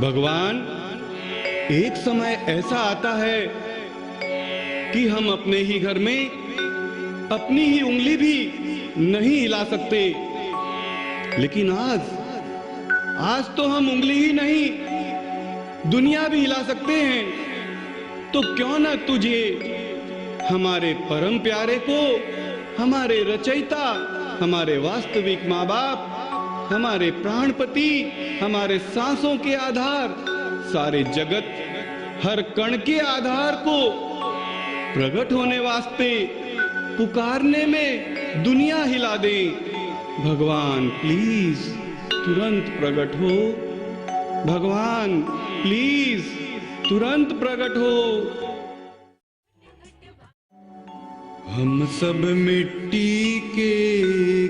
भगवान, एक समय ऐसा आता है कि हम अपने ही घर में अपनी ही उंगली भी नहीं हिला सकते, लेकिन आज तो हम उंगली ही नहीं दुनिया भी हिला सकते हैं। तो क्यों न तुझे, हमारे परम प्यारे को, हमारे रचयिता, हमारे वास्तविक माँ बाप, हमारे प्राणपति, हमारे सांसों के आधार, सारे जगत हर कण के आधार को प्रकट होने वास्ते पुकारने में दुनिया हिला दे। भगवान प्लीज तुरंत प्रकट हो। भगवान प्लीज तुरंत प्रकट हो। हम सब मिट्टी के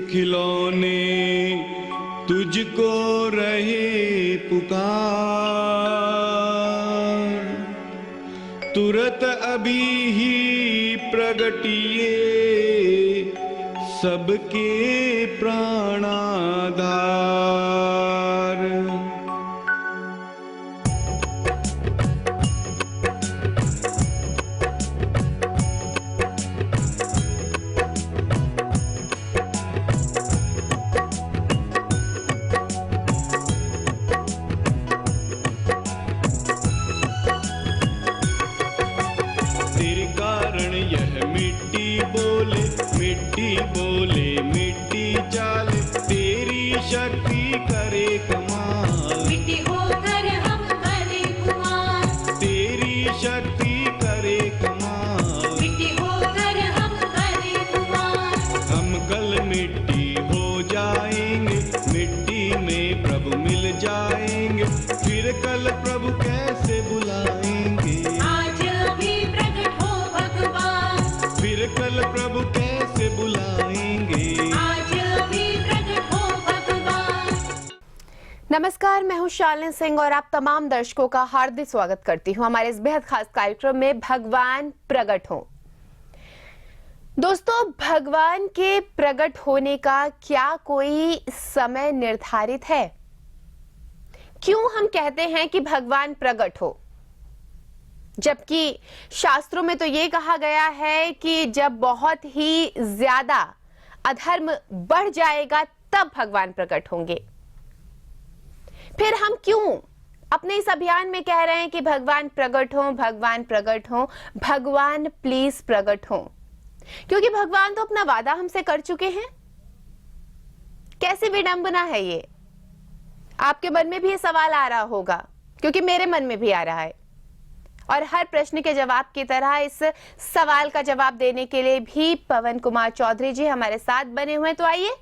खिलौने तुझको रहे पुकार, तुरंत अभी ही प्रगटिए सबके प्राणाधार। तेरे कारण यह मिट्टी बोले, मिट्टी बोले, मिट्टी चाले, तेरी शक्ति करे कमाल। मिट्टी होकर हम करे कुमार, तेरी शक्ति करे कमाल। मिट्टी होकर हम करे कुमार। हम कल मिट्टी हो जाएंगे, मिट्टी में प्रभु मिल जाएंगे, फिर कल प्रभु कैसे बुलाएंगे। आज भी प्रकट हो भगवान, फिर कल प्रभु कैसे बुलाएंगे। आज भी प्रकट हो भगवान। नमस्कार, मैं हूं शालिनी सिंह और आप तमाम दर्शकों का हार्दिक स्वागत करती हूं हमारे इस बेहद खास कार्यक्रम में भगवान प्रकट हो। दोस्तों, भगवान के प्रकट होने का क्या कोई समय निर्धारित है? क्यों हम कहते हैं कि भगवान प्रकट हो, जबकि शास्त्रों में तो ये कहा गया है कि जब बहुत ही ज्यादा अधर्म बढ़ जाएगा तब भगवान प्रकट होंगे। फिर हम क्यों अपने इस अभियान में कह रहे हैं कि भगवान प्रकट हो, भगवान प्रकट हो, भगवान प्लीज प्रकट हो? क्योंकि भगवान तो अपना वादा हमसे कर चुके हैं। कैसी विडंबना है ये? आपके मन में भी ये सवाल आ रहा होगा, क्योंकि मेरे मन में भी आ रहा है। और हर प्रश्न के जवाब की तरह इस सवाल का जवाब देने के लिए भी पवन कुमार चौधरी जी हमारे साथ बने हुए हैं। तो आइए,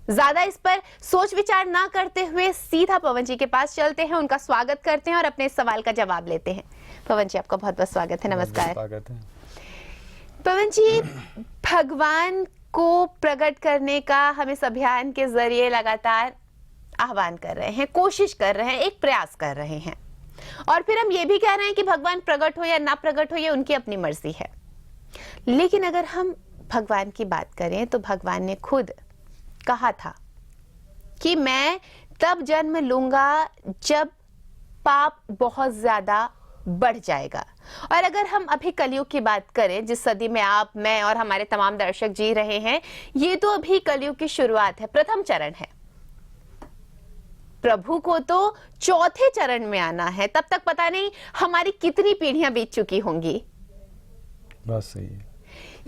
ज्यादा इस पर सोच विचार ना करते हुए सीधा पवन जी के पास चलते हैं, उनका स्वागत करते हैं और अपने सवाल का जवाब लेते हैं। पवन जी, आपका बहुत बहुत स्वागत है। नमस्कार। स्वागत है। पवन जी, भगवान को प्रकट करने का हम इस अभियान के जरिए लगातार आह्वान कर रहे हैं, कोशिश कर रहे हैं, एक प्रयास कर रहे हैं, और फिर हम ये भी कह रहे हैं कि भगवान प्रकट हो या ना प्रकट हो, ये उनकी अपनी मर्जी है। लेकिन अगर हम भगवान की बात करें तो भगवान ने खुद कहा था कि मैं तब जन्म लूंगा जब पाप बहुत ज्यादा बढ़ जाएगा। और अगर हम अभी कलयुग की बात करें, जिस सदी में आप, मैं और हमारे तमाम दर्शक जी रहे हैं, ये तो अभी कलयुग की शुरुआत है, प्रथम चरण है। प्रभु को तो चौथे चरण में आना है, तब तक पता नहीं हमारी कितनी पीढ़ियां बीत चुकी होंगी। बस सही है।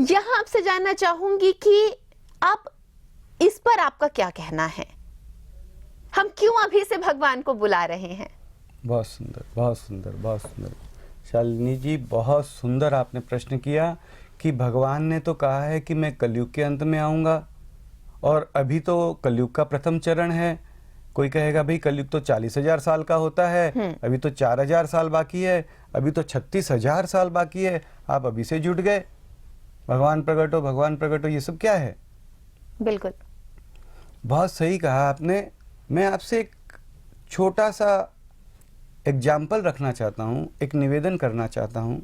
यहां आपसे जानना चाहूंगी कि आप इस पर आपका क्या कहना है? हम क्यों अभी से भगवान को बुला रहे हैं? बहुत सुंदर, बहुत सुंदर, बहुत सुंदर। शालिनी जी, बहुत सुंदर आपने प्रश्न किया कि भगवान ने तो कहा है कि मैं कलयुग के अंत में आऊंगा, और अभी तो कलयुग का प्रथम चरण है। कोई कहेगा भाई कलयुग तो 40,000 साल का होता है, अभी तो 4,000 साल बाकी है, अभी तो 36,000 साल बाकी है, आप अभी से जुट गए। भगवान प्रकट हो, भगवान प्रकट हो, ये सब क्या है? बिल्कुल, बहुत सही कहा आपने। मैं आपसे एक छोटा सा एग्जाम्पल रखना चाहता हूँ, एक निवेदन करना चाहता हूँ।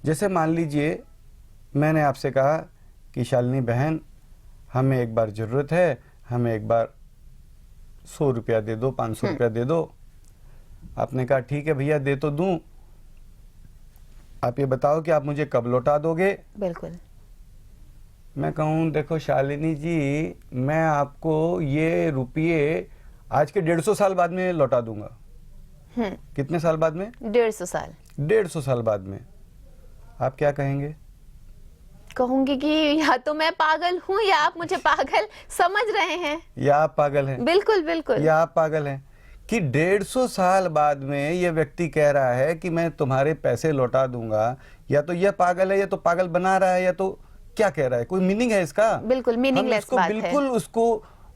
जैसे मान लीजिए मैंने आपसे कहा कि शालिनी बहन, हमें एक बार ज़रूरत है, हमें एक बार 100 रुपया दे दो, 500 रुपया दे दो। आपने कहा ठीक है भैया दे तो दूं, आप ये बताओ कि आप मुझे कब लौटा दोगे। बिल्कुल। मैं कहूँ देखो शालिनी जी, मैं आपको ये रुपये आज के 150 साल बाद में लौटा दूंगा। कितने साल बाद में? 150 साल। 150 साल बाद में। आप क्या कहेंगे? कहूंगी कि या तो मैं पागल हूँ या आप मुझे पागल समझ रहे हैं। या आप पागल हैं? बिल्कुल बिल्कुल। या आप पागल हैं कि 150 साल बाद में ये व्यक्ति कह रहा है कि मैं तुम्हारे पैसे लौटा दूंगा। या तो यह पागल है, या तो पागल बना रहा है, या तो क्या कह रहा है? कोई मीनिंग है इसका? बिल्कुल मीनिंगलेस बात है। बिल्कुल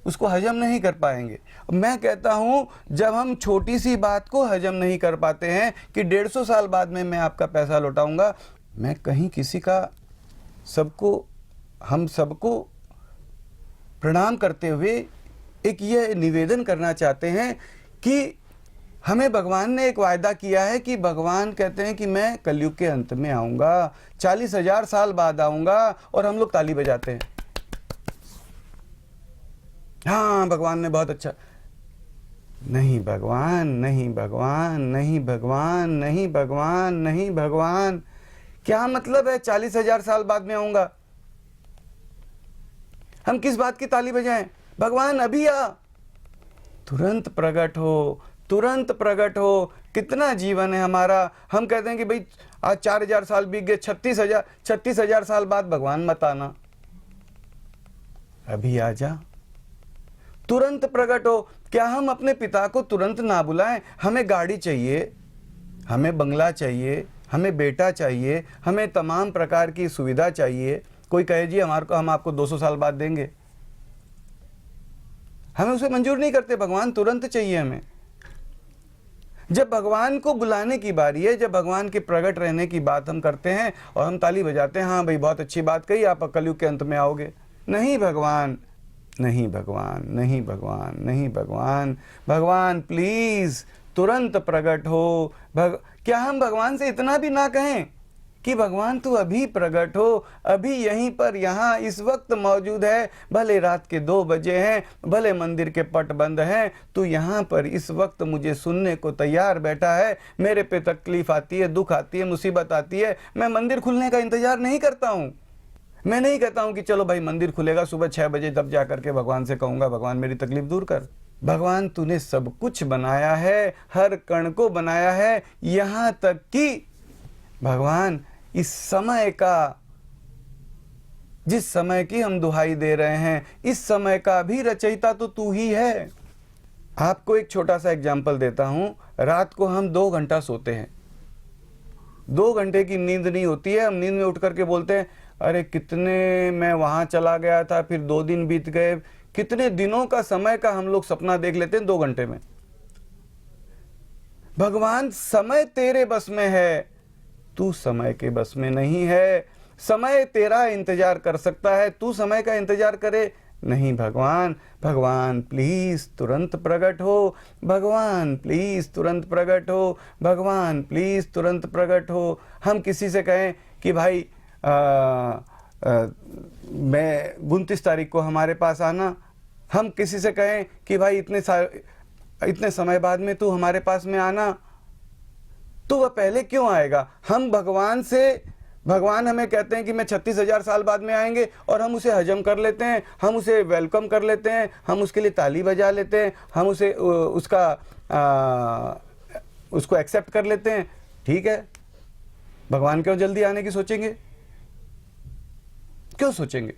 उसको हजम नहीं कर पाएंगे। मैं कहता हूं जब हम छोटी सी बात को हजम नहीं कर पाते हैं कि 150 साल बाद में मैं आपका पैसा लौटाऊंगा, मैं कहीं किसी का हम सबको प्रणाम करते हुए एक ये निवेदन करना चाहते हैं कि हमें भगवान ने एक वायदा किया है कि भगवान कहते हैं कि मैं कलयुग के अंत में आऊंगा, 40,000 साल बाद आऊंगा, और हम लोग ताली बजाते हैं। हाँ भगवान ने बहुत अच्छा। नहीं भगवान, नहीं भगवान, नहीं भगवान, नहीं भगवान, नहीं भगवान। क्या मतलब है 40,000 साल बाद में आऊंगा? हम किस बात की ताली बजाएं? भगवान अभी आ, तुरंत प्रकट हो, तुरंत प्रकट हो। कितना जीवन है हमारा। हम कहते हैं कि भाई आज 4,000 साल बीत गए, 36,000 साल बाद भगवान मत आना, अभी आ जा, तुरंत प्रकट हो। क्या हम अपने पिता को तुरंत ना बुलाएं? हमें गाड़ी चाहिए, हमें बंगला चाहिए, हमें बेटा चाहिए, हमें तमाम प्रकार की सुविधा चाहिए। कोई कहे जी हम आपको 200 साल बाद देंगे, हमें उसे मंजूर नहीं करते। भगवान तुरंत चाहिए हमें। जब भगवान को बुलाने की बारी है, जब भगवान के प्रकट रहने की बात हम करते हैं और हम ताली बजाते हैं, हाँ भाई बहुत अच्छी बात कही, आप कलयुग के अंत में आओगे। नहीं भगवान, नहीं भगवान, नहीं भगवान, नहीं भगवान। भगवान प्लीज तुरंत प्रकट हो। क्या हम भगवान से इतना भी ना कहें कि भगवान तू अभी प्रकट हो, अभी यहीं पर यहाँ इस वक्त मौजूद है, भले रात के 2 बजे हैं, भले मंदिर के पट बंद हैं, तू यहाँ पर इस वक्त मुझे सुनने को तैयार बैठा है। मेरे पे तकलीफ आती है, दुख आती है, मुसीबत आती है, मैं मंदिर खुलने का इंतजार नहीं करता हूँ। मैं नहीं कहता हूँ कि चलो भाई मंदिर खुलेगा सुबह 6 बजे, तब जा करके भगवान से कहूँगा भगवान मेरी तकलीफ दूर कर। भगवान तूने सब कुछ बनाया है, हर कण को बनाया है, यहाँ तक कि भगवान इस समय का, जिस समय की हम दुहाई दे रहे हैं, इस समय का भी रचयिता तो तू ही है। आपको एक छोटा सा एग्जाम्पल देता हूं। रात को हम 2 घंटा सोते हैं, 2 घंटे की नींद नहीं होती है। हम नींद में उठ करके बोलते हैं अरे कितने मैं वहां चला गया था, फिर 2 दिन बीत गए, कितने दिनों का समय का हम लोग सपना देख लेते हैं 2 घंटे में। भगवान समय तेरे बस में है, तू समय के बस में नहीं है। समय तेरा इंतजार कर सकता है, तू समय का इंतजार करे नहीं। भगवान, भगवान प्लीज तुरंत प्रकट हो, भगवान प्लीज तुरंत प्रकट हो, भगवान प्लीज तुरंत प्रकट हो। हम किसी से कहें कि भाई मैं 29 तारीख को हमारे पास आना, हम किसी से कहें कि भाई इतने समय बाद में तू हमारे पास में आना, तो वह पहले क्यों आएगा? हम भगवान हमें कहते हैं कि मैं 36,000 साल बाद में आएंगे, और हम उसे हजम कर लेते हैं, हम उसे वेलकम कर लेते हैं, हम उसके लिए ताली बजा लेते हैं, हम उसे उसको एक्सेप्ट कर लेते हैं। ठीक है, भगवान क्यों जल्दी आने की सोचेंगे? क्यों सोचेंगे?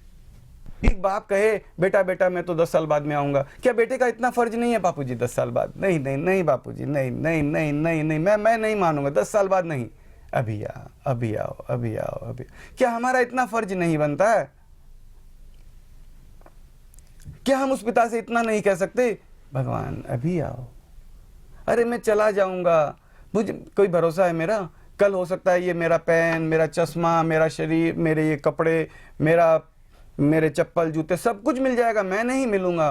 एक बाप कहे बेटा बेटा मैं तो 10 साल बाद में आऊंगा, क्या बेटे का इतना फर्ज नहीं है बापूजी 10 साल बाद? नहीं नहीं नहीं बापूजी, नहीं नहीं नहीं नहीं नहीं, मैं नहीं मानूंगा, 10 साल बाद नहीं, अभी आओ, अभी आओ, अभी आओ, अभी। क्या हमारा इतना फर्ज नहीं बनता है? क्या हम उस पिता से इतना नहीं कह सकते भगवान अभी आओ? अरे मैं चला जाऊंगा, मुझे कोई भरोसा है मेरा? कल हो सकता है ये मेरा पेन, मेरा चश्मा, मेरा शरीर, मेरे ये कपड़े, मेरे चप्पल, जूते, सब कुछ मिल जाएगा, मैं नहीं मिलूंगा।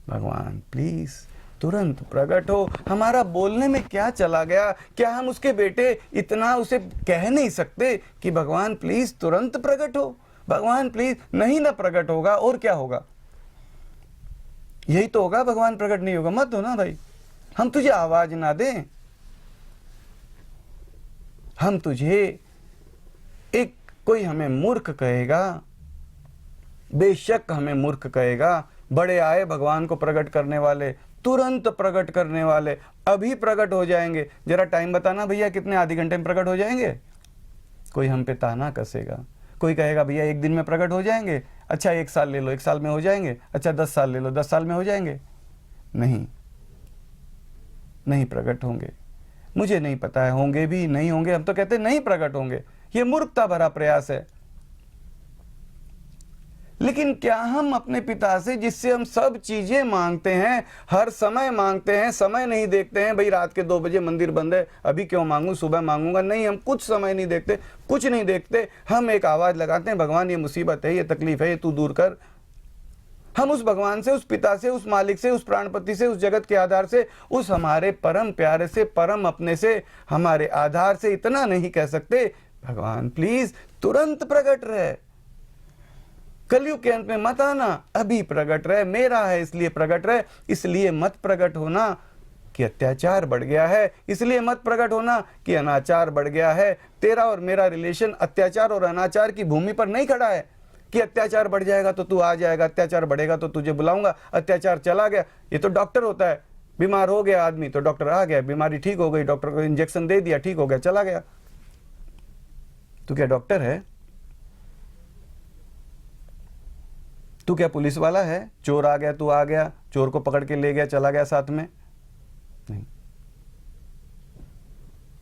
भगवान प्लीज तुरंत प्रकट हो। हमारा बोलने में क्या चला गया? क्या हम उसके बेटे इतना उसे कह नहीं सकते कि भगवान प्लीज तुरंत प्रकट हो? भगवान प्लीज, नहीं ना प्रकट होगा और क्या होगा? यही तो होगा, भगवान प्रकट नहीं होगा, मत हो ना भाई। हम तुझे आवाज ना दें, हम तुझे एक कोई हमें मूर्ख कहेगा, बेशक हमें मूर्ख कहेगा। बड़े आए भगवान को प्रकट करने वाले, तुरंत प्रकट करने वाले, अभी प्रकट हो जाएंगे। जरा टाइम बताना भैया, कितने आधे घंटे में प्रकट हो जाएंगे? कोई हम पे ताना कसेगा, कोई कहेगा भैया 1 दिन में प्रकट हो जाएंगे। अच्छा 1 साल ले लो, 1 साल में हो जाएंगे। अच्छा 10 साल ले लो, 10 साल में हो जाएंगे। नहीं, नहीं प्रकट होंगे। मुझे नहीं पता है होंगे भी नहीं होंगे, हम तो कहते हैं नहीं प्रकट होंगे। ये मूर्खता भरा प्रयास है। लेकिन क्या हम अपने पिता से, जिससे हम सब चीजें मांगते हैं, हर समय मांगते हैं, समय नहीं देखते हैं, भाई रात के 2 बजे मंदिर बंद है, अभी क्यों मांगूं, सुबह मांगूंगा, नहीं, हम कुछ समय नहीं देखते, कुछ नहीं देखते। हम एक आवाज लगाते हैं, भगवान ये मुसीबत है, ये तकलीफ है, ये तू दूर कर। हम उस भगवान से, उस पिता से, उस मालिक से, उस प्राणपति से, उस जगत के आधार से, उस हमारे परम प्यारे से, परम अपने से, हमारे आधार से इतना नहीं कह सकते, भगवान प्लीज तुरंत प्रकट रहे, कलयुग के अंत में मत आना, अभी प्रकट रहे, मेरा है इसलिए प्रकट रहे। इसलिए मत प्रकट होना कि अत्याचार बढ़ गया है, इसलिए मत प्रकट होना कि अनाचार बढ़ गया है। तेरा और मेरा रिलेशन अत्याचार और अनाचार की भूमि पर नहीं खड़ा है कि अत्याचार बढ़ जाएगा तो तू आ जाएगा, अत्याचार बढ़ेगा तो तुझे बुलाऊंगा, अत्याचार चला गया। ये तो डॉक्टर होता है, बीमार हो गया आदमी तो डॉक्टर आ गया, बीमारी ठीक हो गई, डॉक्टर को इंजेक्शन दे दिया, ठीक हो गया, चला गया। तू क्या डॉक्टर है? तू क्या पुलिस वाला है? चोर आ गया, तू आ गया, चोर को पकड़ के ले गया, चला गया साथ में? नहीं,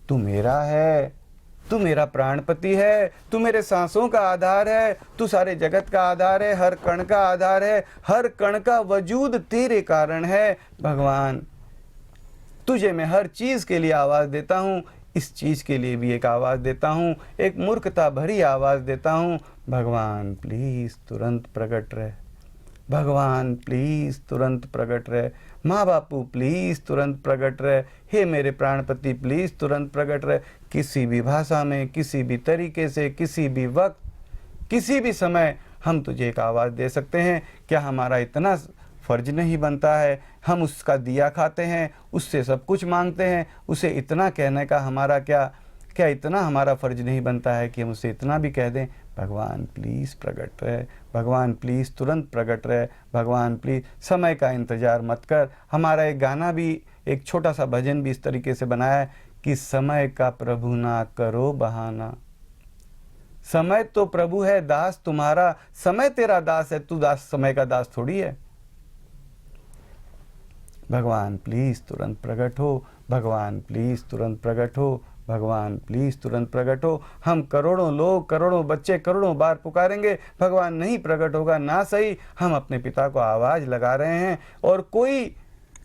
तू मेरा है, तू मेरा प्राणपति है, तू मेरे सांसों का आधार है, तू सारे जगत का आधार है, हर कण का आधार है, हर कण का वजूद तेरे कारण है। भगवान तुझे मैं हर चीज के लिए आवाज देता हूं, इस चीज के लिए भी एक आवाज देता हूं, एक मूर्खता भरी आवाज देता हूं। भगवान प्लीज तुरंत प्रकट रहे, भगवान प्लीज तुरंत प्रकट रहे, माँ बापू प्लीज तुरंत प्रकट रहे, हे मेरे प्राणपति प्लीज तुरंत प्रकट रहे। किसी भी भाषा में, किसी भी तरीके से, किसी भी वक्त, किसी भी समय हम तुझे एक आवाज दे सकते हैं। क्या हमारा इतना फर्ज नहीं बनता है? हम उसका दिया खाते हैं, उससे सब कुछ मांगते हैं, उसे इतना कहने का हमारा क्या इतना हमारा फर्ज नहीं बनता है कि हम उसे इतना भी कह दें, भगवान प्लीज प्रकट रहे, भगवान प्लीज तुरंत प्रकट रहे, भगवान प्लीज समय का इंतजार मत कर। हमारा एक गाना भी, एक छोटा सा भजन भी इस तरीके से बनाया है कि समय का प्रभु ना करो बहाना, समय तो प्रभु है दास तुम्हारा, समय तेरा दास है, तू दास समय का दास थोड़ी है। भगवान प्लीज तुरंत प्रकट हो, भगवान प्लीज तुरंत प्रकट हो, भगवान प्लीज तुरंत प्रकट हो। हम करोड़ों लोग, करोड़ों बच्चे करोड़ों बार पुकारेंगे, भगवान नहीं प्रकट होगा ना सही। हम अपने पिता को आवाज लगा रहे हैं और कोई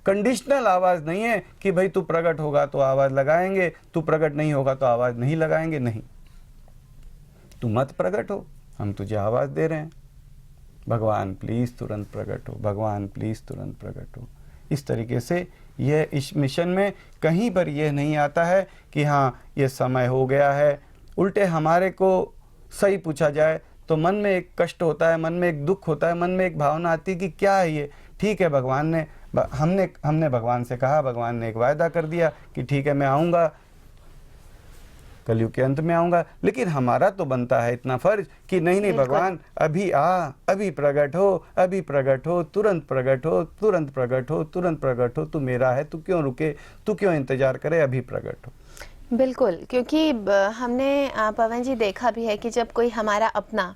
कंडीशनल आवाज नहीं है कि भाई तू प्रकट होगा तो आवाज लगाएंगे, तू प्रकट नहीं होगा तो आवाज नहीं लगाएंगे। नहीं, तू मत प्रकट हो, हम तुझे आवाज दे रहे हैं, भगवान प्लीज तुरंत प्रकट हो, भगवान प्लीज तुरंत प्रकट हो। इस तरीके से यह इस मिशन में कहीं पर यह नहीं आता है कि हाँ ये समय हो गया है। उल्टे हमारे को सही पूछा जाए तो मन में एक कष्ट होता है, मन में एक दुख होता है, मन में एक भावना आती है कि क्या है ये। ठीक है, भगवान ने हमने भगवान से कहा, भगवान ने एक वायदा कर दिया कि ठीक है मैं आऊँगा, कलयुग के अंत में आऊँगा, लेकिन हमारा तो बनता है इतना फर्ज कि नहीं भगवान अभी आ, अभी प्रकट हो, अभी प्रकट हो, तुरंत प्रकट हो, तुरंत प्रकट हो, तुरंत प्रकट हो। तू मेरा है, तू क्यों रुके, तू क्यों इंतजार करे, अभी प्रकट हो। बिल्कुल, क्योंकि हमने पवन जी देखा भी है कि जब कोई हमारा अपना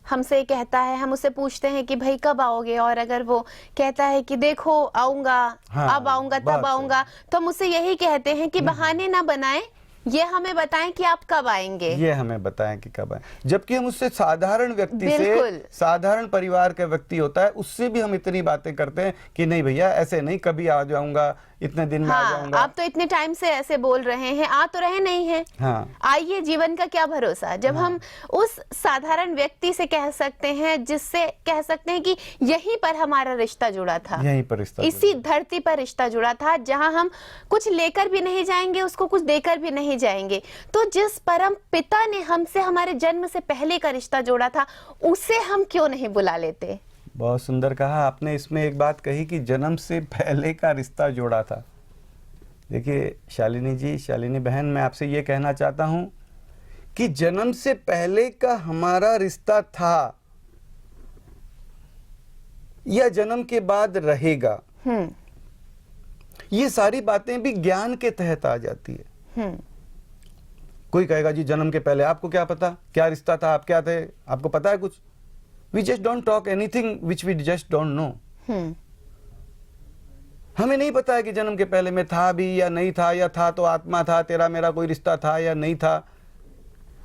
हमसे कहता है, हम उससे पूछते हैं कि भाई कब आओगे, और अगर वो कहता है कि देखो आऊंगा, हाँ, अब आऊंगा, तब आऊंगा, तो हम उससे यही कहते हैं कि बहाने ना बनाएं, ये हमें बताएं कि आप कब आएंगे, ये हमें बताएं कि कब आए। जबकि हम उससे साधारण व्यक्ति बिल्कुल। से, साधारण परिवार का व्यक्ति होता है, उससे भी हम इतनी बातें करते हैं कि नहीं भैया ऐसे नहीं, कभी आ जाऊंगा, इतने दिन में आ हाँ, जाऊंगा। आप तो इतने टाइम से ऐसे बोल रहे हैं, आ तो रहे नहीं हैं। हाँ, आइए, जीवन का क्या भरोसा। जब हम उस साधारण व्यक्ति से कह सकते हैं, जिससे कह सकते हैं कि यहीं पर हमारा रिश्ता जुड़ा था, यहीं पर रिश्ता, इसी धरती पर रिश्ता जुड़ा था, जहां हम कुछ लेकर भी नहीं जाएंगे, उसको कुछ देकर भी नहीं जाएंगे। तो जिस परम पिता ने हमसे हमारे जन्म से पहले का रिश्ता जोड़ा था, उसे हम क्यों नहीं बुला लेते। बहुत सुंदर कहा आपने। इसमें एक बात कही कि जन्म से पहले का रिश्ता जोड़ा था। देखिए शालिनी जी, शालिनी बहन, मैं आपसे ये कहना चाहता हूं कि जन्म से पहले का हमारा रिश्ता था या जन्म के बाद रहेगा, ये सारी बातें भी ज्ञान के तहत आ जाती है। कोई कहेगा जी जन्म के पहले आपको क्या पता, क्या रिश्ता था, आप क्या थे, आपको पता है कुछ? We just don't talk anything which we just don't know. हमें नहीं पता है कि जन्म के पहले में था भी या नहीं था, या था तो आत्मा था, तेरा मेरा कोई रिश्ता था या नहीं था,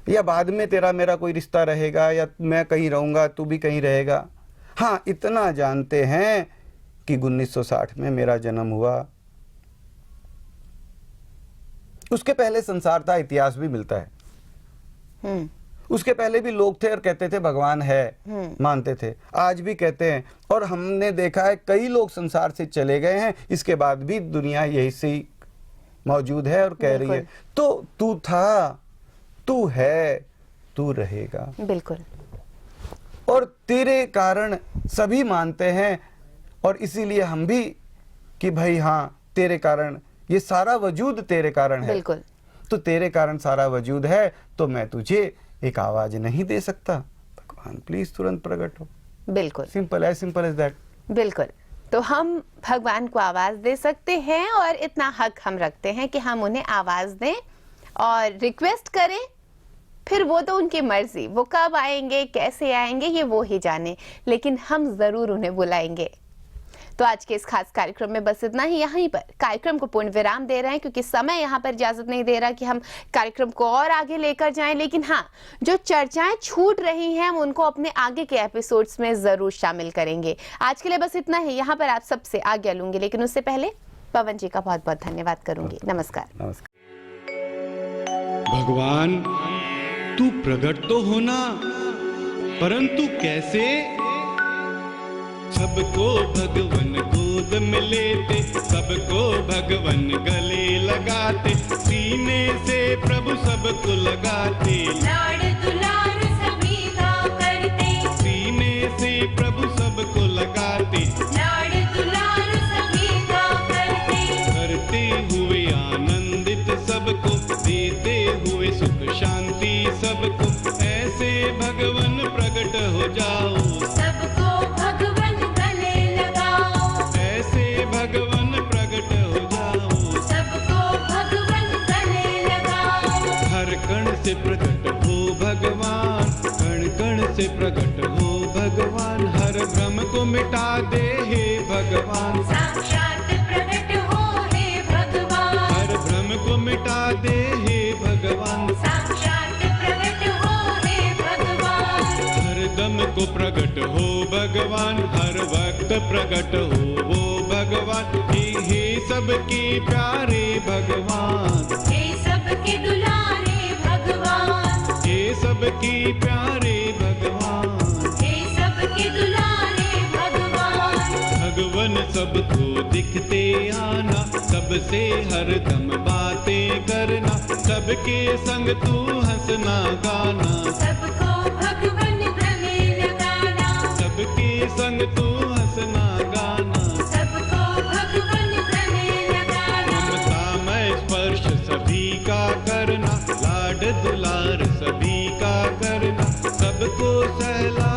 या बाद में तेरा मेरा कोई रिश्ता रहेगा, या मैं कहीं रहूंगा तू भी कहीं रहेगा। हाँ, इतना जानते हैं कि 1960 में मेरा जन्म हुआ। उसके पहले संसार था, इतिहास भी मिलता है। उसके पहले भी लोग थे और कहते थे भगवान है, मानते थे, आज भी कहते हैं। और हमने देखा है कई लोग संसार से चले गए हैं, इसके बाद भी दुनिया यही से ही मौजूद है और कह रही है। तो तू था, तू है, तू रहेगा। बिल्कुल। और तेरे कारण सभी मानते हैं, और इसीलिए हम भी कि भाई हाँ, तेरे कारण ये सारा वजूद तेरे कारण है। बिल्कुल। तो तेरे कारण सारा वजूद है, तो मैं तुझे एक आवाज नहीं दे सकता, भगवान प्लीज तुरंत प्रकट हो। बिल्कुल। Simple as that. बिल्कुल। तो हम भगवान को आवाज दे सकते हैं, और इतना हक हम रखते हैं कि हम उन्हें आवाज दें और रिक्वेस्ट करें। फिर वो तो उनकी मर्जी, वो कब आएंगे, कैसे आएंगे, ये वो ही जाने, लेकिन हम जरूर उन्हें बुलाएंगे। तो आज के इस खास कार्यक्रम में बस इतना ही। यहीं पर कार्यक्रम को पूर्ण विराम दे रहे हैं, क्योंकि समय यहाँ पर इजाजत नहीं दे रहा कि हम कार्यक्रम को और आगे लेकर जाएं। लेकिन हाँ, जो चर्चाएं छूट रही हैं हम उनको अपने आगे के एपिसोड्स में जरूर शामिल करेंगे। आज के लिए बस इतना ही। यहाँ पर आप सबसे आज्ञा लूंगी, लेकिन उससे पहले पवन जी का बहुत बहुत धन्यवाद करूंगी। नमस्कार। नमस्कार। भगवान तू प्रकट तो होना, परंतु कैसे? सबको भगवन गोद में लेते, सबको भगवन गले लगाते, सीने से प्रभु सबको लगाते, लाड़ दुलार सभी का करते, सीने से प्रभु सबको लगाते, लाड़ दुलार सभी का करते हुए आनंदित सबको, देते हुए सुख शांति सबको, ऐसे भगवन प्रकट हो जाओ, सबको भगवन गले लगाओ, ऐसे भगवन प्रकट हो जाओ, सबको भगवन गले लगाओ, हर कण से प्रकट हो भगवान, कण कण से प्रकट हो भगवान, हर भ्रम को मिटा दे हे भगवान, साक्षात प्रकट हो हे भगवान, हर भ्रम को मिटा दे हे भगवान, साक्षात प्रकट हो हे भगवान, हर दम को प्रकट हो भगवान, हर वक्त प्रकट हो वो भगवान, हे सबके प्यारे भगवान, हे सबके दुलारे भगवान, हे सबके प्यारे भगवान, हे सबके दुलारे भगवान, भगवन सबको दिखते आना, सबसे हर दम बातें करना, सबके संग तू हंसना गाना, सबको भगवन गले लगाना, सबके संग तू हंसना गाना, सबको भगवन गले लगाना, ममतामय स्पर्श सभी का करना, लाड दुलार सभी का करना, सबको सहला